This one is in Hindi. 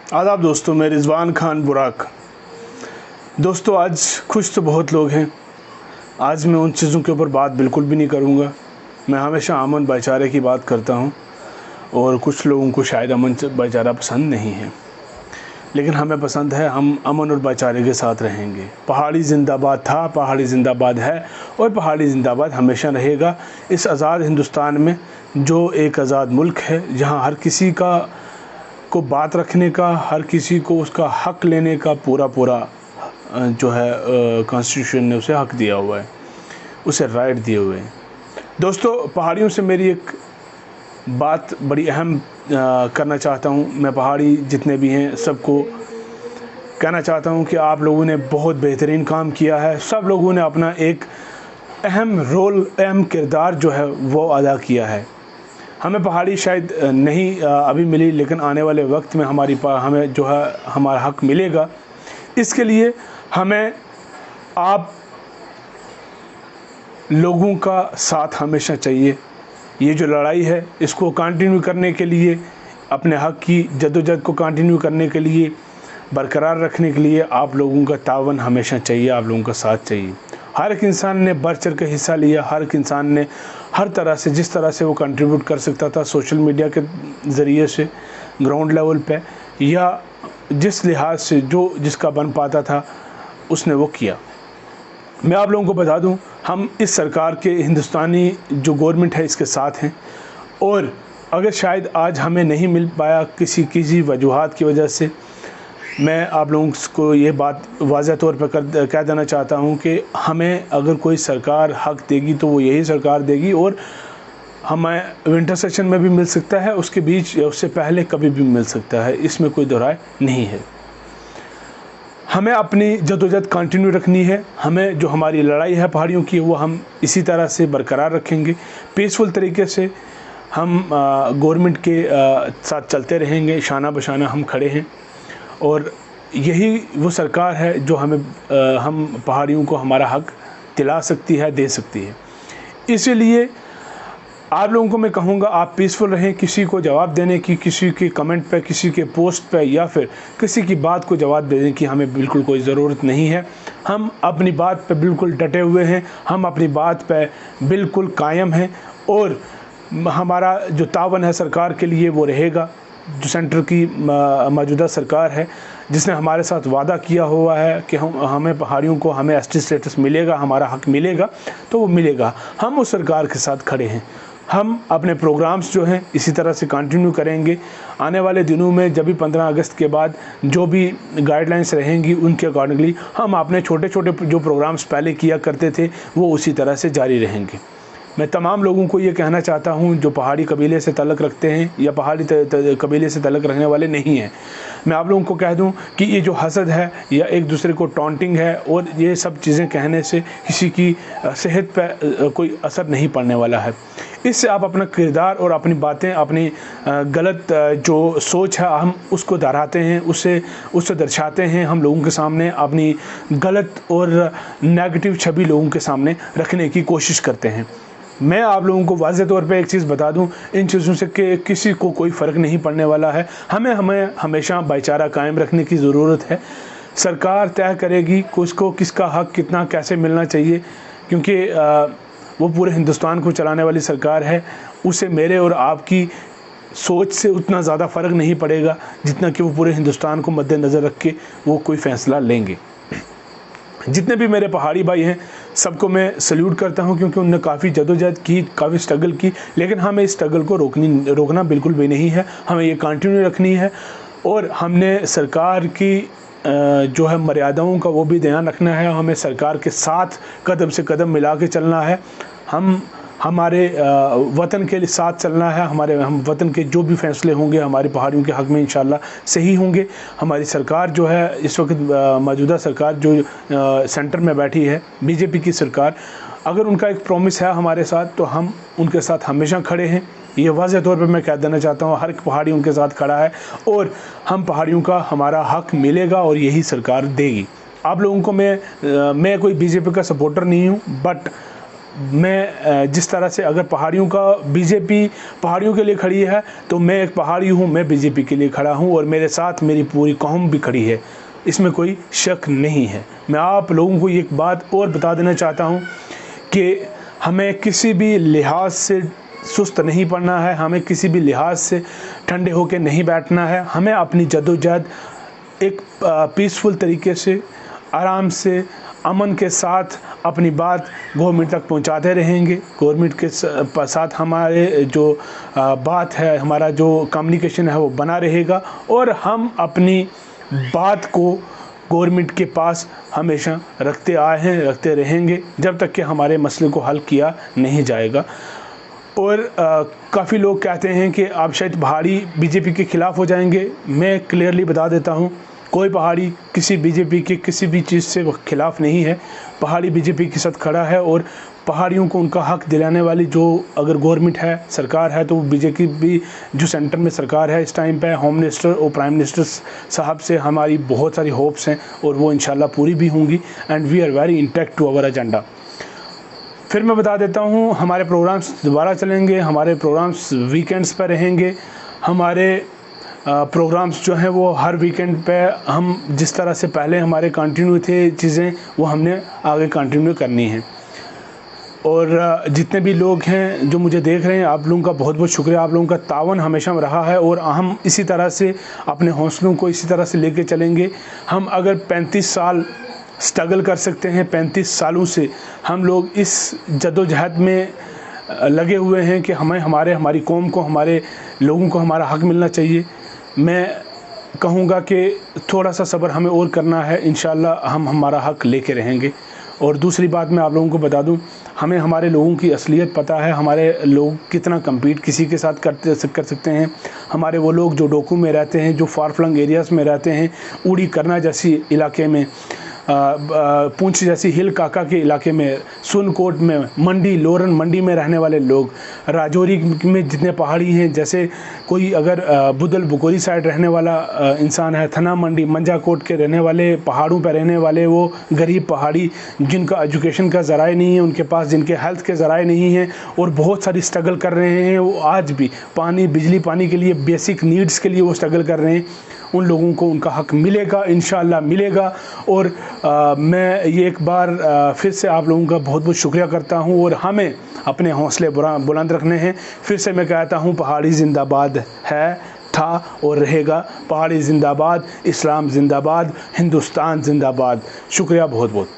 आदाब दोस्तों, मैं रिजवान खान बुराक। दोस्तों, आज खुश तो बहुत लोग हैं। आज मैं उन चीज़ों के ऊपर बात बिल्कुल भी नहीं करूँगा। मैं हमेशा अमन भाईचारे की बात करता हूँ और कुछ लोगों को शायद अमन भाईचारा पसंद नहीं है, लेकिन हमें पसंद है। हम अमन और भाईचारे के साथ रहेंगे। पहाड़ी जिंदाबाद था, पहाड़ी जिंदाबाद है और पहाड़ी जिंदाबाद हमेशा रहेगा। इस आज़ाद हिंदुस्तान में जो एक आज़ाद मुल्क है, जहाँ हर किसी को बात रखने का, हर किसी को उसका हक लेने का पूरा जो है कॉन्स्टिट्यूशन ने उसे हक दिया हुआ है, उसे राइट दिए हुए हैं। दोस्तों, पहाड़ियों से मेरी एक बात बड़ी अहम करना चाहता हूँ। मैं पहाड़ी जितने भी हैं सबको कहना चाहता हूँ कि आप लोगों ने बहुत बेहतरीन काम किया है। सब लोगों ने अपना एक अहम रोल, अहम किरदार जो है वो अदा किया है। हमें पहाड़ी शायद नहीं अभी मिली, लेकिन आने वाले वक्त में हमें जो है हमारा हक मिलेगा। इसके लिए हमें आप लोगों का साथ हमेशा चाहिए। ये जो लड़ाई है, इसको कंटिन्यू करने के लिए, अपने हक की जद्दोजहद को कंटिन्यू करने के लिए, बरकरार रखने के लिए आप लोगों का तावन हमेशा चाहिए, आप लोगों का साथ चाहिए। हर एक इंसान ने बढ़ चढ़ के हिस्सा लिया। हर एक इंसान ने हर तरह से, जिस तरह से वो कंट्रीब्यूट कर सकता था, सोशल मीडिया के ज़रिए से, ग्राउंड लेवल पे, या जिस लिहाज से जो जिसका बन पाता था उसने वो किया। मैं आप लोगों को बता दूं, हम इस सरकार के, हिंदुस्तानी जो गवर्नमेंट है, इसके साथ हैं। और अगर शायद आज हमें नहीं मिल पाया किसी वजूहात की वजह से, मैं आप लोगों को ये बात वाज़ह तौर पर कह देना चाहता हूँ कि हमें अगर कोई सरकार हक देगी तो वो यही सरकार देगी, और हमें विंटर सेशन में भी मिल सकता है, उसके बीच या उससे पहले कभी भी मिल सकता है, इसमें कोई दो राय नहीं है। हमें अपनी जद्दोजहद कंटिन्यू रखनी है। हमें जो हमारी लड़ाई है पहाड़ियों की, वो हम इसी तरह से बरकरार रखेंगे। पीसफुल तरीके से हम गवर्नमेंट के साथ चलते रहेंगे। शाना बशाना हम खड़े हैं, और यही वो सरकार है जो हम पहाड़ियों को हमारा हक दिला सकती है, दे सकती है। इसीलिए आप लोगों को मैं कहूँगा, आप पीसफुल रहें। किसी को जवाब देने की, किसी के कमेंट पे, किसी के पोस्ट पे, या फिर किसी की बात को जवाब देने की हमें बिल्कुल कोई ज़रूरत नहीं है। हम अपनी बात पे बिल्कुल डटे हुए हैं, हम अपनी बात पे बिल्कुल कायम हैं, और हमारा जो तावन है सरकार के लिए वो रहेगा। जो सेंटर की मौजूदा सरकार है, जिसने हमारे साथ वादा किया हुआ है कि हमें पहाड़ियों को, हमें एसटी स्टेटस मिलेगा, हमारा हक मिलेगा, तो वो मिलेगा। हम उस सरकार के साथ खड़े हैं। हम अपने प्रोग्राम्स जो हैं इसी तरह से कंटिन्यू करेंगे। आने वाले दिनों में जब भी 15 अगस्त के बाद जो भी गाइडलाइंस रहेंगी, उनके अकॉर्डिंगली हम अपने छोटे छोटे जो प्रोग्राम्स पहले किया करते थे वो उसी तरह से जारी रहेंगे। मैं तमाम लोगों को ये कहना चाहता हूँ जो पहाड़ी कबीले से तल्लुक़ रखते हैं या पहाड़ी कबीले से तल्लुक़ रखने वाले नहीं हैं, मैं आप लोगों को कह दूं कि ये जो हसद है या एक दूसरे को टॉन्टिंग है और ये सब चीज़ें कहने से किसी की सेहत पर कोई असर नहीं पड़ने वाला है। इससे आप अपना किरदार और अपनी बातें, अपनी गलत जो सोच है, हम उसको दोहराते हैं, उससे दर्शाते हैं। हम लोगों के सामने अपनी गलत और नेगेटिव छवि लोगों के सामने रखने की कोशिश करते हैं। मैं आप लोगों को वाज़े तौर पे एक चीज़ बता दूं, इन चीज़ों से कि किसी को कोई फ़र्क नहीं पड़ने वाला है। हमें हमेशा भाईचारा कायम रखने की ज़रूरत है। सरकार तय करेगी किसको किसका हक कितना कैसे मिलना चाहिए, क्योंकि वो पूरे हिंदुस्तान को चलाने वाली सरकार है। उसे मेरे और आपकी सोच से उतना ज़्यादा फ़र्क नहीं पड़ेगा जितना कि वो पूरे हिंदुस्तान को मद्देनज़र रख के वो कोई फ़ैसला लेंगे। जितने भी मेरे पहाड़ी भाई हैं सबको मैं सल्यूट करता हूं, क्योंकि उन्होंने काफ़ी जदोजहद की, काफ़ी स्ट्रगल की, लेकिन हमें इस स्ट्रगल को रोकना बिल्कुल भी नहीं है। हमें ये कंटिन्यू रखनी है, और हमने सरकार की जो है मर्यादाओं का वो भी ध्यान रखना है। हमें सरकार के साथ कदम से कदम मिला के चलना है। हमारे वतन के साथ चलना है। हम वतन के जो भी फैसले होंगे हमारे पहाड़ियों के हक़ में इंशाल्लाह सही होंगे। हमारी सरकार जो है इस वक्त, मौजूदा सरकार जो सेंटर में बैठी है, बीजेपी की सरकार, अगर उनका एक प्रॉमिस है हमारे साथ, तो हम उनके साथ हमेशा खड़े हैं। ये वाज़ह तौर पे मैं कह देना चाहता हूँ, हर एक पहाड़ी उनके साथ खड़ा है, और हम पहाड़ियों का हमारा हक़ मिलेगा और यही सरकार देगी। आप लोगों को मैं कोई बीजेपी का सपोर्टर नहीं हूँ, बट मैं जिस तरह से अगर पहाड़ियों का बीजेपी पहाड़ियों के लिए खड़ी है तो मैं एक पहाड़ी हूँ, मैं बीजेपी के लिए खड़ा हूँ और मेरे साथ मेरी पूरी कौम भी खड़ी है, इसमें कोई शक नहीं है। मैं आप लोगों को एक बात और बता देना चाहता हूँ कि हमें किसी भी लिहाज से सुस्त नहीं पड़ना है, हमें किसी भी लिहाज से ठंडे होकर नहीं बैठना है। हमें अपनी जद्दोजहद एक पीसफुल तरीके से, आराम से, अमन के साथ अपनी बात गवर्नमेंट तक पहुंचाते रहेंगे। गवर्नमेंट के साथ हमारे जो बात है, हमारा जो कम्युनिकेशन है वो बना रहेगा और हम अपनी बात को गवर्नमेंट के पास हमेशा रखते आए हैं, रखते रहेंगे जब तक कि हमारे मसले को हल किया नहीं जाएगा। और काफ़ी लोग कहते हैं कि आप शायद पहाड़ी बीजेपी के ख़िलाफ़ हो जाएंगे। मैं क्लियरली बता देता हूं, कोई पहाड़ी किसी बीजेपी के किसी भी चीज़ से ख़िलाफ़ नहीं है। पहाड़ी बीजेपी के साथ खड़ा है और पहाड़ियों को उनका हक दिलाने वाली जो अगर गवर्नमेंट है, सरकार है, तो वो बीजेपी भी जो सेंटर में सरकार है इस टाइम पे, होम मिनिस्टर और प्राइम मिनिस्टर साहब से हमारी बहुत सारी होप्स हैं और वो इंशाल्लाह पूरी भी होंगी। And we are very intact to our agenda. फिर मैं बता देता हूँ, हमारे प्रोग्राम्स दोबारा चलेंगे, हमारे प्रोग्राम्स वीकेंड्स पर रहेंगे। हमारे प्रोग्राम्स जो हैं वो हर वीकेंड पे हम जिस तरह से पहले हमारे कंटिन्यू थे चीज़ें, वो हमने आगे कंटिन्यू करनी है। और जितने भी लोग हैं जो मुझे देख रहे हैं, आप लोगों का बहुत बहुत शुक्रिया। आप लोगों का तावन हमेशा रहा है और हम इसी तरह से अपने हौसलों को इसी तरह से लेके चलेंगे। हम अगर 35 साल स्ट्रगल कर सकते हैं, 35 सालों से हम लोग इस जद्दोजहद में लगे हुए हैं कि हमारी कौम को, हमारे लोगों को हमारा हक मिलना चाहिए। मैं कहूँगा कि थोड़ा सा सब्र हमें और करना है, इंशाल्लाह हम हमारा हक लेके रहेंगे। और दूसरी बात मैं आप लोगों को बता दूं, हमें हमारे लोगों की असलियत पता है, हमारे लोग कितना कम्पीट किसी के साथ कर सकते हैं। हमारे वो लोग जो डोकू में रहते हैं, जो फार फ्लंग एरियाज़ में रहते हैं, उड़ी करना जैसी इलाके में, पूंछ जैसी हिल काका के इलाके में, सुनकोट में, मंडी लोरन मंडी में रहने वाले लोग, राजौरी में जितने पहाड़ी हैं, जैसे कोई अगर बुदल बुकोरी साइड रहने वाला इंसान है, थना मंडी मंजाकोट के रहने वाले, पहाड़ों पर रहने वाले वो गरीब पहाड़ी जिनका एजुकेशन का ज़राए नहीं है उनके पास, जिनके हेल्थ के ज़राए नहीं हैं और बहुत सारी स्ट्रगल कर रहे हैं, वो आज भी पानी, बिजली पानी के लिए, बेसिक नीड्स के लिए वो स्ट्रगल कर रहे हैं। उन लोगों को उनका हक मिलेगा, इंशाअल्लाह मिलेगा। और मैं ये एक बार फिर से आप लोगों का बहुत बहुत शुक्रिया करता हूँ और हमें अपने हौसले बुलंद रखने हैं। फिर से मैं कहता हूँ, पहाड़ी जिंदाबाद है, था और रहेगा। पहाड़ी जिंदाबाद, इस्लाम जिंदाबाद, हिंदुस्तान जिंदाबाद। शुक्रिया बहुत बहुत।